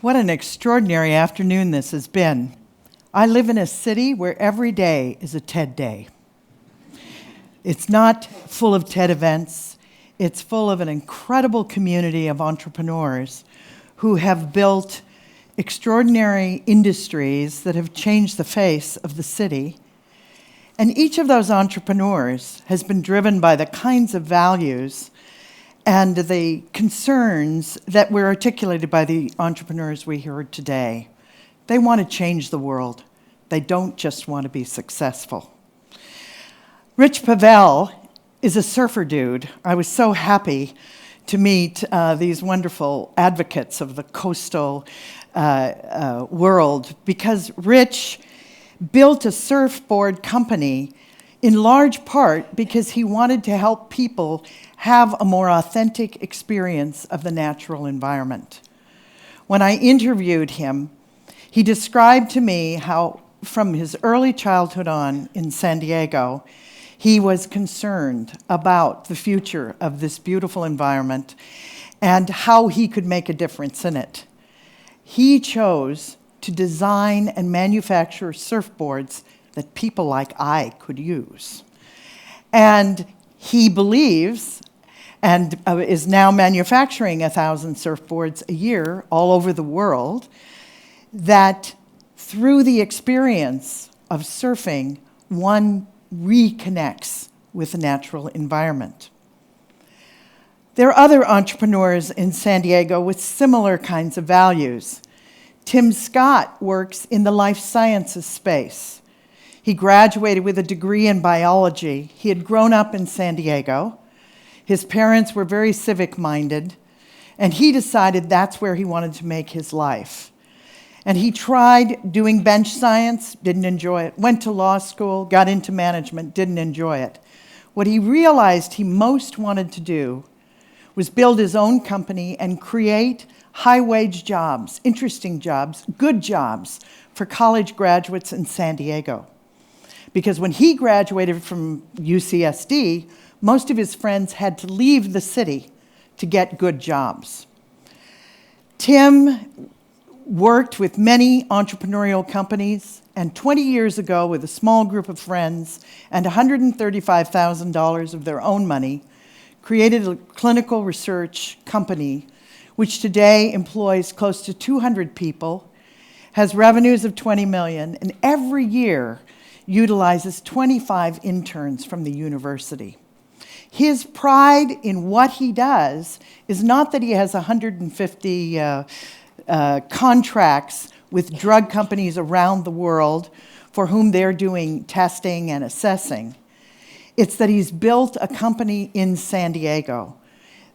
What an extraordinary afternoon this has been. I live in a city where every day is a TED Day. It's not full of TED events. It's full of an incredible community of entrepreneurs who have built extraordinary industries that have changed the face of the city. And each of those entrepreneurs has been driven by the kinds of values and the concerns that were articulated by the entrepreneurs we heard today. They want to change the world. They don't just want to be successful. Rich Pavel is a surfer dude. I was so happy to meet these wonderful advocates of the coastal world because Rich built a surfboard company in large part because he wanted to help people have a more authentic experience of the natural environment. When I interviewed him, he described to me how from his early childhood on in San Diego, he was concerned about the future of this beautiful environment and how he could make a difference in it. He chose to design and manufacture surfboards that people like I could use. And he believes, and is now manufacturing 1,000 surfboards a year all over the world, that through the experience of surfing, one reconnects with the natural environment. There are other entrepreneurs in San Diego with similar kinds of values. Tim Scott works in the life sciences space. He graduated with a degree in biology. He had grown up in San Diego. His parents were very civic-minded, and he decided that's where he wanted to make his life. And he tried doing bench science, didn't enjoy it, went to law school, got into management, didn't enjoy it. What he realized he most wanted to do was build his own company and create high-wage jobs, interesting jobs, good jobs for college graduates in San Diego. Because when he graduated from UCSD, most of his friends had to leave the city to get good jobs. Tim worked with many entrepreneurial companies, and 20 years ago, with a small group of friends and $135,000 of their own money, created a clinical research company which today employs close to 200 people, has revenues of $20 million, and every year utilizes 25 interns from the university. His pride in what he does is not that he has 150 contracts with drug companies around the world for whom they're doing testing and assessing. It's that he's built a company in San Diego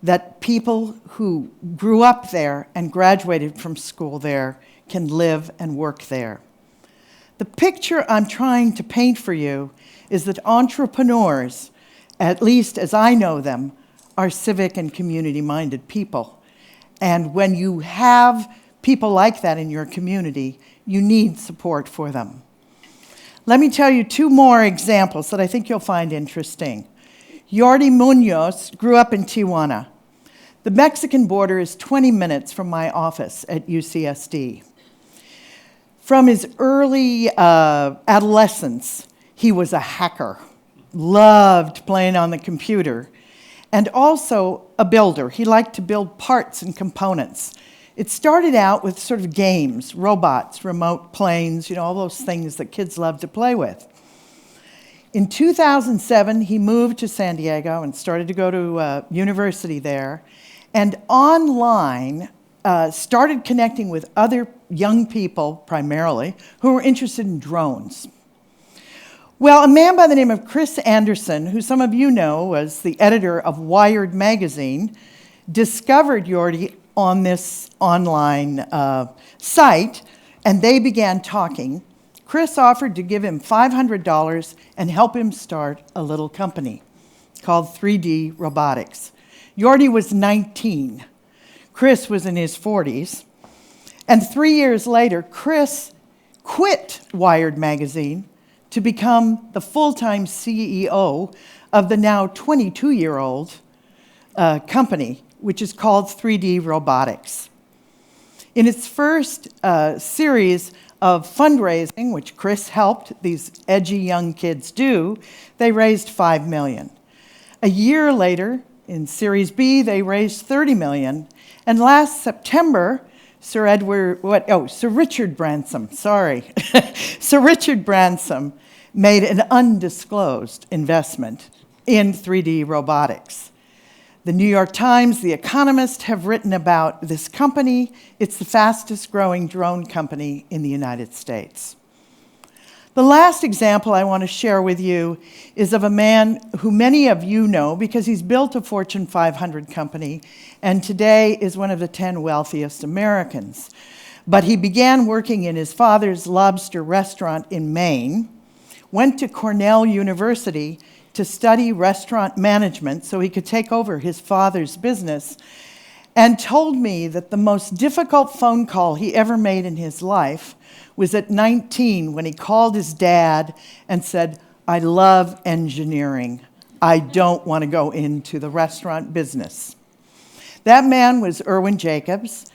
that people who grew up there and graduated from school there can live and work there. The picture I'm trying to paint for you is that entrepreneurs, at least as I know them, are civic and community-minded people. And when you have people like that in your community, you need support for them. Let me tell you two more examples that I think you'll find interesting. Yordi Munoz grew up in Tijuana. The Mexican border is 20 minutes from my office at UCSD. From his early adolescence, he was a hacker, loved playing on the computer, and also a builder. He liked to build parts and components. It started out with sort of games, robots, remote planes, all those things that kids love to play with. In 2007, he moved to San Diego and started to go to university there, and online started connecting with other young people, primarily, who were interested in drones. Well, a man by the name of Chris Anderson, who some of you know was the editor of Wired magazine, discovered Yordi on this online site, and they began talking. Chris offered to give him $500 and help him start a little company called 3D Robotics. Yordi was 19. Chris was in his 40s. And 3 years later, Chris quit Wired magazine to become the full-time CEO of the now 22-year-old company, which is called 3D Robotics. In its first series of fundraising, which Chris helped these edgy young kids do, they raised $5 million. A year later, in Series B, they raised $30 million. And last September, Sir Richard Branson, Sir Richard Branson made an undisclosed investment in 3D robotics. The New York Times, The Economist have written about this company. It's the fastest growing drone company in the United States. The last example I want to share with you is of a man who many of you know because he's built a Fortune 500 company and today is one of the 10 wealthiest Americans. But he began working in his father's lobster restaurant in Maine, went to Cornell University to study restaurant management so he could take over his father's business, and told me that the most difficult phone call he ever made in his life was at 19 when he called his dad and said, "I love engineering. I don't want to go into the restaurant business." That man was Irwin Jacobs,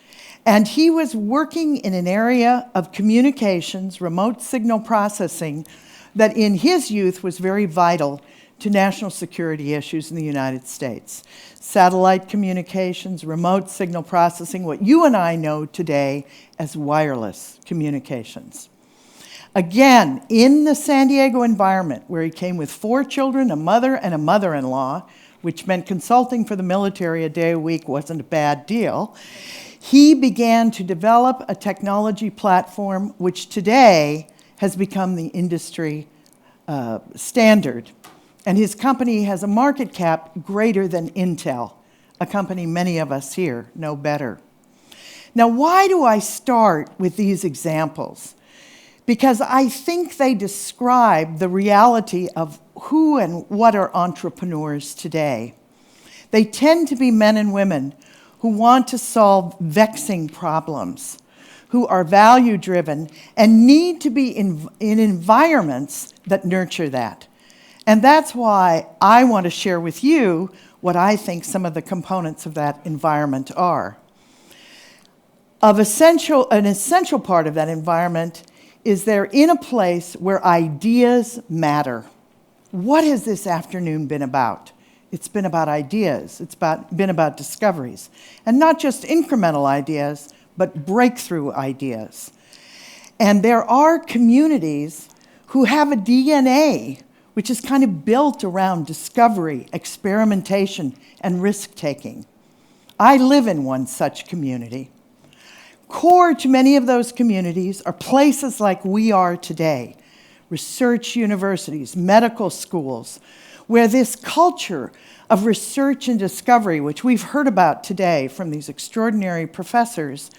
and he was working in an area of communications, remote signal processing, that in his youth was very vital to national security issues in the United States. Satellite communications, remote signal processing, what you and I know today as wireless communications. Again, in the San Diego environment, where he came with 4 children, a mother and a mother-in-law, which meant consulting for the military a day a week wasn't a bad deal, he began to develop a technology platform which today has become the industry standard. And his company has a market cap greater than Intel, a company many of us here know better. Now, why do I start with these examples? Because I think they describe the reality of who and what are entrepreneurs today. They tend to be men and women who want to solve vexing problems, who are value-driven and need to be in environments that nurture that. And that's why I want to share with you what I think some of the components of that environment are. An essential part of that environment is they're in a place where ideas matter. What has this afternoon been about? It's been about ideas. It's been about discoveries. And not just incremental ideas, but breakthrough ideas. And there are communities who have a DNA which is kind of built around discovery, experimentation, and risk-taking. I live in one such community. Core to many of those communities are places like we are today, research universities, medical schools, where this culture of research and discovery, which we've heard about today from these extraordinary professors,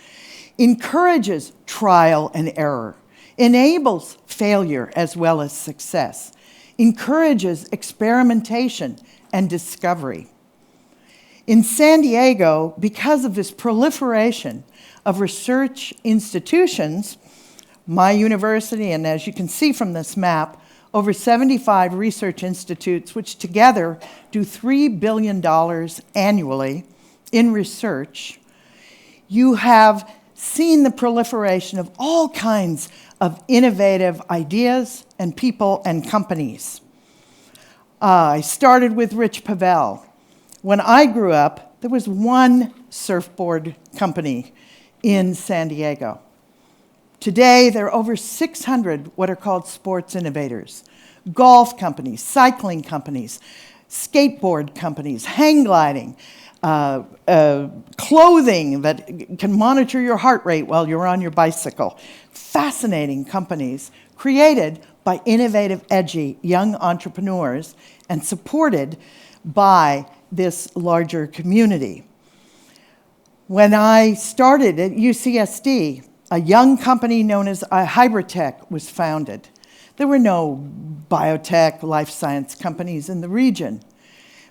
encourages trial and error, enables failure as well as success, encourages experimentation and discovery. In San Diego, because of this proliferation of research institutions, my university, and as you can see from this map, over 75 research institutes, which together do $3 billion annually in research, you have seen the proliferation of all kinds of innovative ideas and people and companies. I started with Rich Pavel. When I grew up, there was one surfboard company in San Diego. Today, there are over 600 what are called sports innovators, golf companies, cycling companies, skateboard companies, hang gliding, clothing that can monitor your heart rate while you're on your bicycle. Fascinating companies created by innovative, edgy young entrepreneurs and supported by this larger community. When I started at UCSD, a young company known as Hybritech was founded. There were no biotech, life science companies in the region.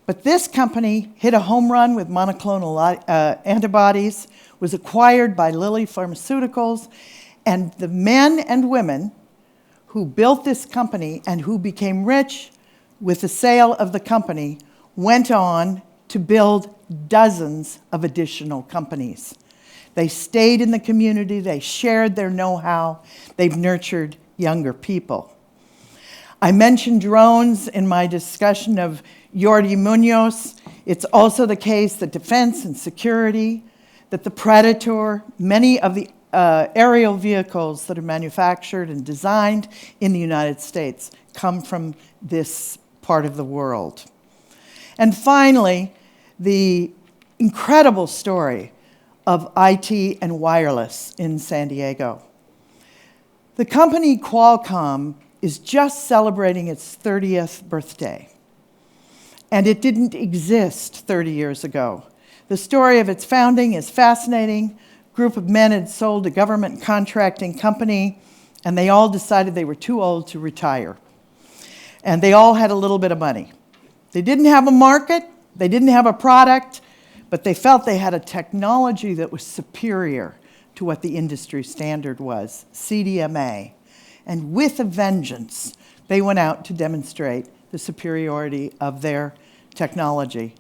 But this company hit a home run with monoclonal antibodies, was acquired by Lilly Pharmaceuticals, and the men and women who built this company and who became rich with the sale of the company went on to build dozens of additional companies. They stayed in the community. They shared their know-how. They've nurtured younger people. I mentioned drones in my discussion of Jordi Munoz. It's also the case that defense and security, that the Predator, many of the aerial vehicles that are manufactured and designed in the United States come from this part of the world. And finally, the incredible story of IT and wireless in San Diego. The company Qualcomm is just celebrating its 30th birthday. And it didn't exist 30 years ago. The story of its founding is fascinating. A group of men had sold a government contracting company, and they all decided they were too old to retire. And they all had a little bit of money. They didn't have a market, they didn't have a product, but they felt they had a technology that was superior to what the industry standard was, CDMA. And with a vengeance, they went out to demonstrate the superiority of their technology.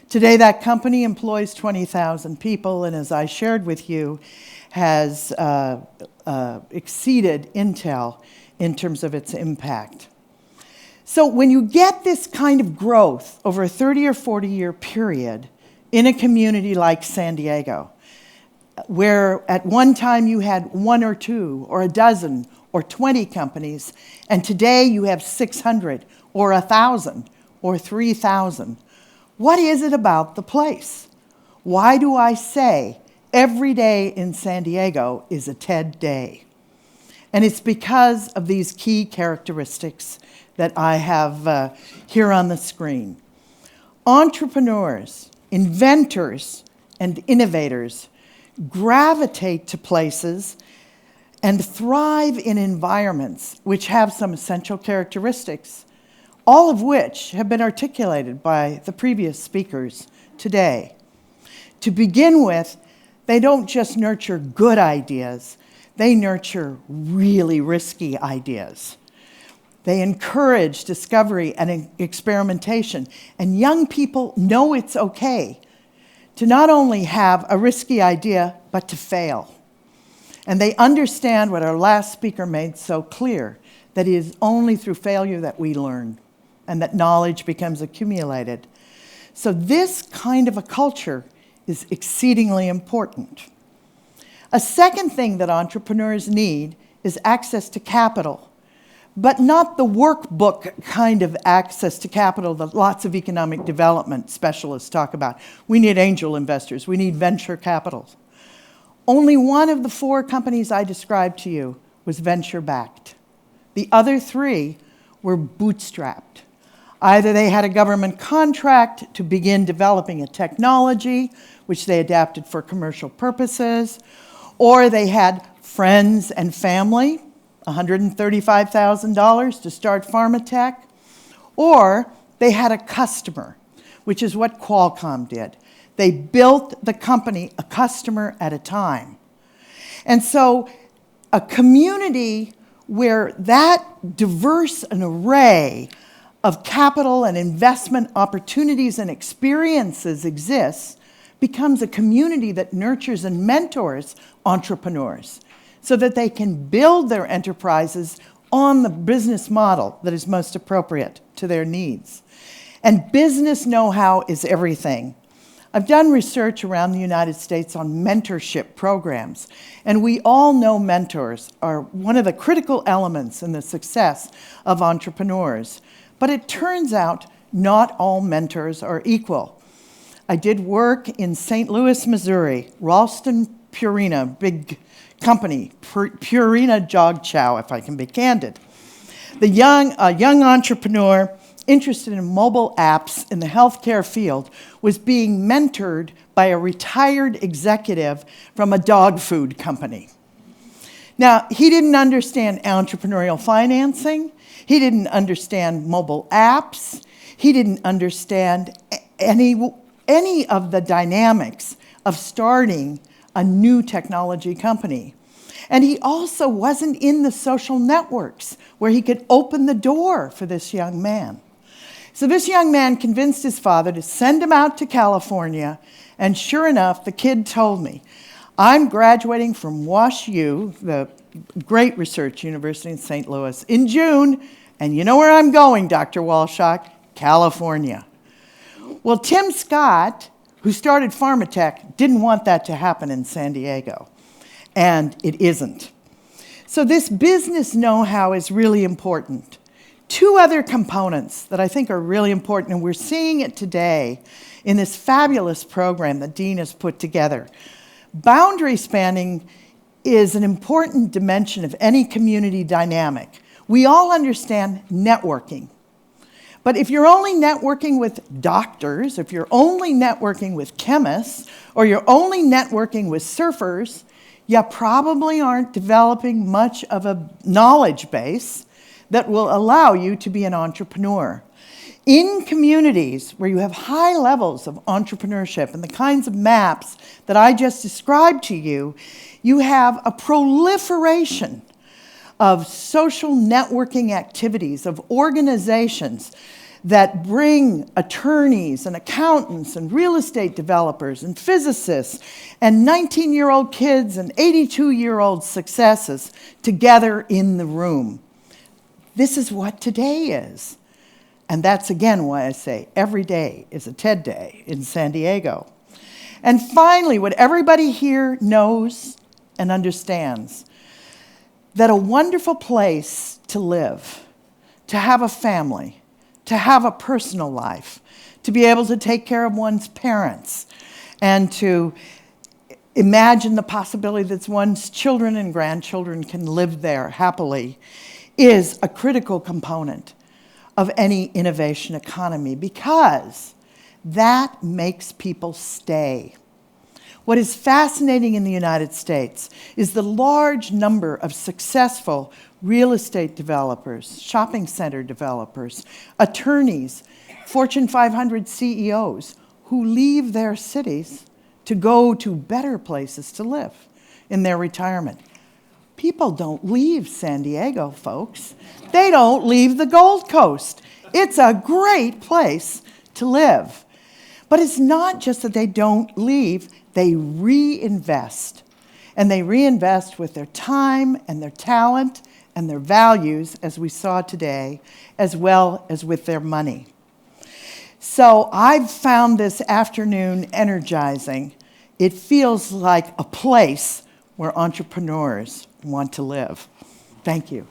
Today, that company employs 20,000 people, and as I shared with you, has exceeded Intel in terms of its impact. So when you get this kind of growth over a 30 or 40-year period in a community like San Diego, where at one time you had 1 or 2 or a dozen or 20 companies, and today you have 600 or 1,000 or 3,000. What is it about the place? Why do I say every day in San Diego is a TED day? And it's because of these key characteristics that I have here on the screen. Entrepreneurs, inventors, and innovators gravitate to places and thrive in environments which have some essential characteristics, all of which have been articulated by the previous speakers today. To begin with, they don't just nurture good ideas, they nurture really risky ideas. They encourage discovery and experimentation, and young people know it's okay to not only have a risky idea, but to fail. And they understand what our last speaker made so clear, that it is only through failure that we learn and that knowledge becomes accumulated. So this kind of a culture is exceedingly important. A second thing that entrepreneurs need is access to capital, but not the workbook kind of access to capital that lots of economic development specialists talk about. We need angel investors, we need venture capital. Only one of the 4 companies I described to you was venture-backed. The other 3 were bootstrapped. Either they had a government contract to begin developing a technology, which they adapted for commercial purposes, or they had friends and family, $135,000 to start pharmatech, or they had a customer, which is what Qualcomm did. They built the company a customer at a time. And so a community where that diverse an array of capital and investment opportunities and experiences exists becomes a community that nurtures and mentors entrepreneurs so that they can build their enterprises on the business model that is most appropriate to their needs. And business know-how is everything. I've done research around the United States on mentorship programs, and we all know mentors are one of the critical elements in the success of entrepreneurs. But it turns out not all mentors are equal. I did work in St. Louis, Missouri, Ralston Purina, big company, Purina Jog Chow, if I can be candid. A young entrepreneur interested in mobile apps in the healthcare field was being mentored by a retired executive from a dog food company. Now, he didn't understand entrepreneurial financing. He didn't understand mobile apps. He didn't understand any of the dynamics of starting a new technology company. And he also wasn't in the social networks where he could open the door for this young man. So this young man convinced his father to send him out to California, and sure enough, the kid told me, I'm graduating from WashU, the great research university in St. Louis, in June, and you know where I'm going, Dr. Walshok? California. Well, Tim Scott, who started Pharmatech, didn't want that to happen in San Diego, and it isn't. So this business know-how is really important. Two other components that I think are really important, and we're seeing it today in this fabulous program that Dean has put together. Boundary spanning is an important dimension of any community dynamic. We all understand networking. But if you're only networking with doctors, if you're only networking with chemists, or you're only networking with surfers, you probably aren't developing much of a knowledge base that will allow you to be an entrepreneur. In communities where you have high levels of entrepreneurship and the kinds of maps that I just described to you, you have a proliferation of social networking activities, of organizations that bring attorneys and accountants and real estate developers and physicists and 19-year-old kids and 82-year-old successes together in the room. This is what today is. And that's, again, why I say every day is a TED Day in San Diego. And finally, what everybody here knows and understands, that a wonderful place to live, to have a family, to have a personal life, to be able to take care of one's parents, and to imagine the possibility that one's children and grandchildren can live there happily, is a critical component of any innovation economy, because that makes people stay. What is fascinating in the United States is the large number of successful real estate developers, shopping center developers, attorneys, Fortune 500 CEOs who leave their cities to go to better places to live in their retirement. People don't leave San Diego, folks. They don't leave the Gold Coast. It's a great place to live. But it's not just that they don't leave, they reinvest. And they reinvest with their time and their talent and their values, as we saw today, as well as with their money. So I've found this afternoon energizing. It feels like a place where entrepreneurs want to live. Thank you.